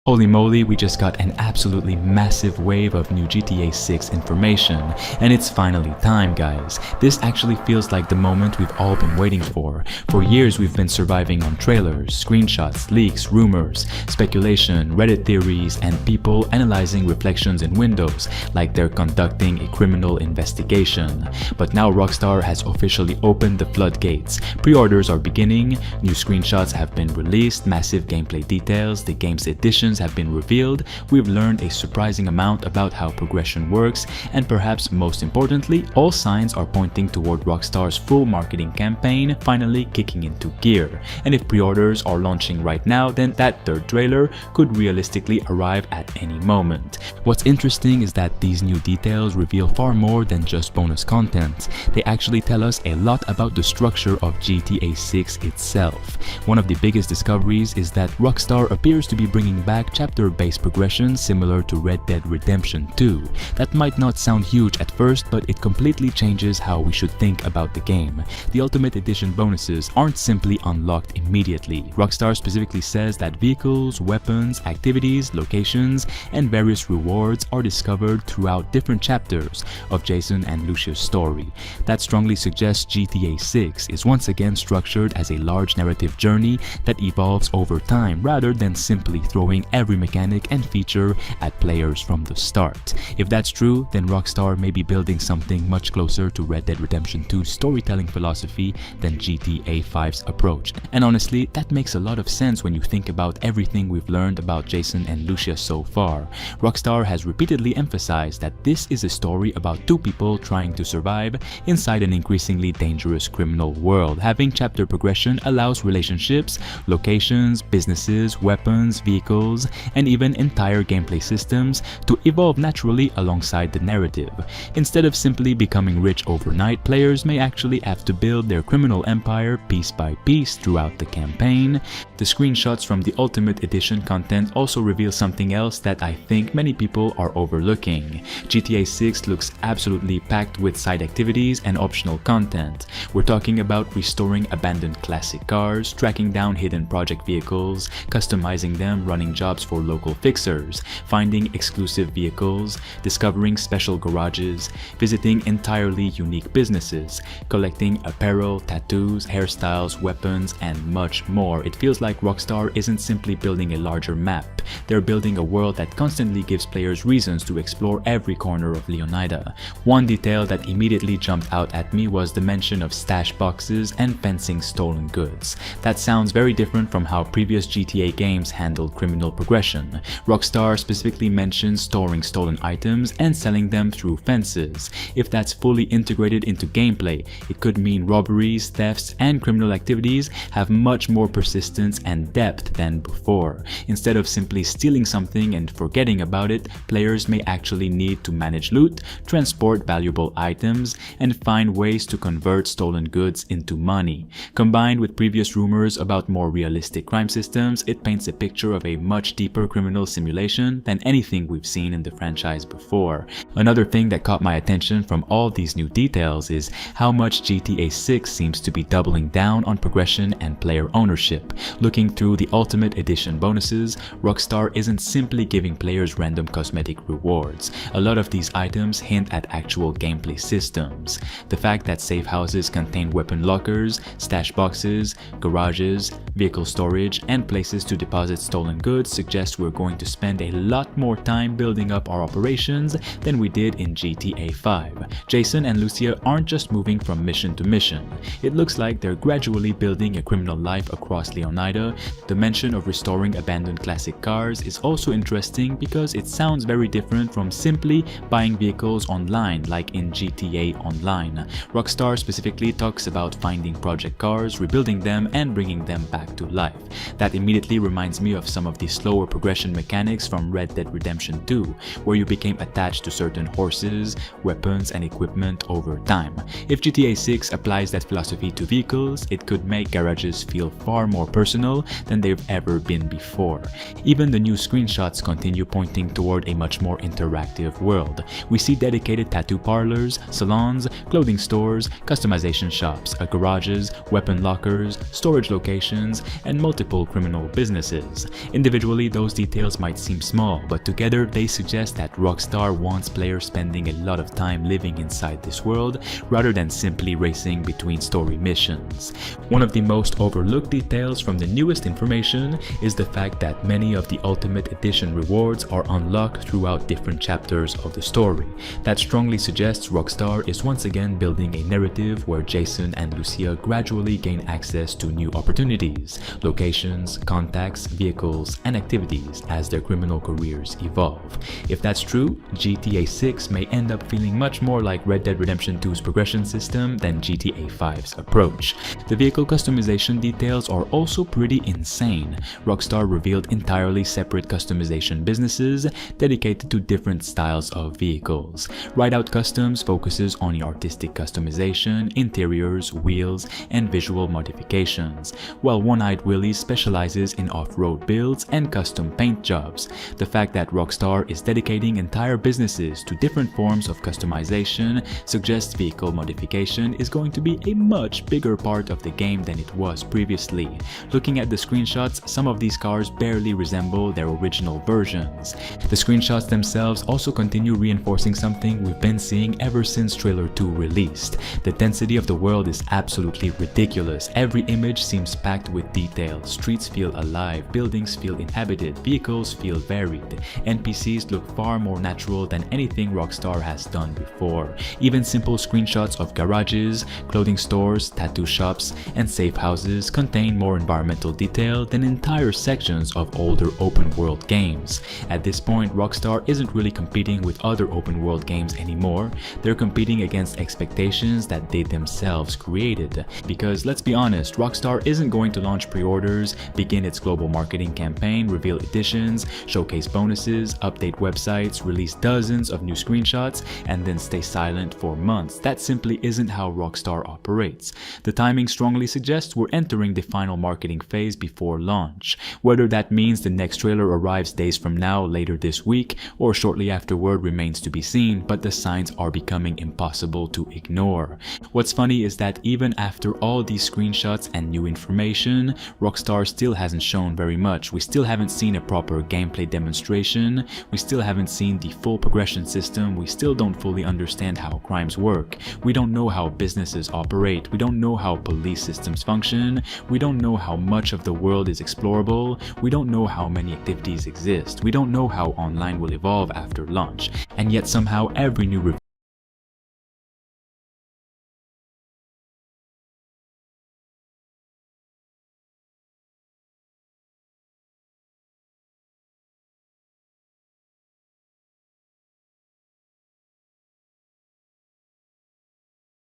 Holy moly, we just got an absolutely massive wave of new GTA 6 information, and it's finally time, guys. This actually feels like the moment we've all been waiting for. For years we've been surviving on trailers, screenshots, leaks, rumors, speculation, Reddit theories, and people analyzing reflections in windows like they're conducting a criminal investigation. But now Rockstar has officially opened the floodgates. Pre-orders are beginning, new screenshots have been released, massive gameplay details, the game's additions have been revealed, we've learned a surprising amount about how progression works, and perhaps most importantly, all signs are pointing toward Rockstar's full marketing campaign finally kicking into gear. And if pre-orders are launching right now, then that third trailer could realistically arrive at any moment. What's interesting is that these new details reveal far more than just bonus content. They actually tell us a lot about the structure of GTA 6 itself. One of the biggest discoveries is that Rockstar appears to be bringing back chapter-based progression similar to Red Dead Redemption 2. That might not sound huge at first, but it completely changes how we should think about the game. The Ultimate Edition bonuses aren't simply unlocked immediately. Rockstar specifically says that vehicles, weapons, activities, locations, and various rewards are discovered throughout different chapters of Jason and Lucia's story. That strongly suggests GTA 6 is once again structured as a large narrative journey that evolves over time rather than simply throwing every mechanic and feature at players from the start. If that's true, then Rockstar may be building something much closer to Red Dead Redemption 2's storytelling philosophy than GTA 5's approach. And honestly, that makes a lot of sense when you think about everything we've learned about Jason and Lucia so far. Rockstar has repeatedly emphasized that this is a story about two people trying to survive inside an increasingly dangerous criminal world. Having chapter progression allows relationships, locations, businesses, weapons, vehicles, and even entire gameplay systems to evolve naturally alongside the narrative. Instead of simply becoming rich overnight, players may actually have to build their criminal empire piece by piece throughout the campaign. The screenshots from the Ultimate Edition content also reveal something else that I think many people are overlooking. GTA 6 looks absolutely packed with side activities and optional content. We're talking about restoring abandoned classic cars, tracking down hidden project vehicles, customizing them, running jobs for local fixers, finding exclusive vehicles, discovering special garages, visiting entirely unique businesses, collecting apparel, tattoos, hairstyles, weapons, and much more. It feels like Rockstar isn't simply building a larger map. They're building a world that constantly gives players reasons to explore every corner of Leonida. One detail that immediately jumped out at me was the mention of stash boxes and fencing stolen goods. That sounds very different from how previous GTA games handled criminal progression. Rockstar specifically mentions storing stolen items and selling them through fences. If that's fully integrated into gameplay, it could mean robberies, thefts, and criminal activities have much more persistence and depth than before. Instead of simply stealing something and forgetting about it, players may actually need to manage loot, transport valuable items, and find ways to convert stolen goods into money. Combined with previous rumors about more realistic crime systems, it paints a picture of a much deeper criminal simulation than anything we've seen in the franchise before. Another thing that caught my attention from all these new details is how much GTA 6 seems to be doubling down on progression and player ownership. Looking through the Ultimate Edition bonuses, Rockstar isn't simply giving players random cosmetic rewards. A lot of these items hint at actual gameplay systems. The fact that safe houses contain weapon lockers, stash boxes, garages, vehicle storage, and places to deposit stolen goods suggests we're going to spend a lot more time building up our operations than we did in GTA 5. Jason and Lucia aren't just moving from mission to mission. It looks like they're gradually building a criminal life across Leonida. The mention of restoring abandoned classic cars is also interesting because it sounds very different from simply buying vehicles online like in GTA Online. Rockstar specifically talks about finding project cars, rebuilding them, and bringing them back to life. That immediately reminds me of some of the slower progression mechanics from Red Dead Redemption 2, where you became attached to certain horses, weapons, and equipment over time. If GTA 6 applies that philosophy to vehicles, it could make garages feel far more personal than they've ever been before. Even the new screenshots continue pointing toward a much more interactive world. We see dedicated tattoo parlors, salons, clothing stores, customization shops, garages, weapon lockers, storage locations, and multiple criminal businesses. Individually, Individually, those details might seem small, but together they suggest that Rockstar wants players spending a lot of time living inside this world rather than simply racing between story missions. One of the most overlooked details from the newest information is the fact that many of the Ultimate Edition rewards are unlocked throughout different chapters of the story. That strongly suggests Rockstar is once again building a narrative where Jason and Lucia gradually gain access to new opportunities, locations, contacts, vehicles, and activities as their criminal careers evolve. If that's true, GTA 6 may end up feeling much more like Red Dead Redemption 2's progression system than GTA 5's approach. The vehicle customization details are also pretty insane. Rockstar revealed entirely separate customization businesses dedicated to different styles of vehicles. Rideout Customs focuses on the artistic customization, interiors, wheels, and visual modifications, while One-Eyed Willy specializes in off-road builds and custom paint jobs. The fact that Rockstar is dedicating entire businesses to different forms of customization suggests vehicle modification is going to be a much bigger part of the game than it was previously. Looking at the screenshots, some of these cars barely resemble their original versions. The screenshots themselves also continue reinforcing something we've been seeing ever since Trailer 2 released. The density of the world is absolutely ridiculous. Every image seems packed with detail. Streets feel alive, buildings feel inhabited, vehicles feel varied. NPCs look far more natural than anything Rockstar has done before. Even simple screenshots of garages, clothing stores, tattoo shops, and safe houses contain more environmental detail than entire sections of older open world games. At this point, Rockstar isn't really competing with other open world games anymore. They're competing against expectations that they themselves created. Because let's be honest, Rockstar isn't going to launch pre-orders, begin its global marketing campaign, reveal editions, showcase bonuses, update websites, release dozens of new screenshots, and then stay silent for months. That simply isn't how Rockstar operates. The timing strongly suggests we're entering the final marketing phase before launch. Whether that means the next trailer arrives days from now, later this week, or shortly afterward remains to be seen, but the signs are becoming impossible to ignore. What's funny is that even after all these screenshots and new information, Rockstar still hasn't shown very much. We still haven't seen a proper gameplay demonstration, we still haven't seen the full progression system, we still don't fully understand how crimes work, we don't know how businesses operate, we don't know how police systems function, we don't know how much of the world is explorable, we don't know how many activities exist, we don't know how online will evolve after launch, and yet somehow every new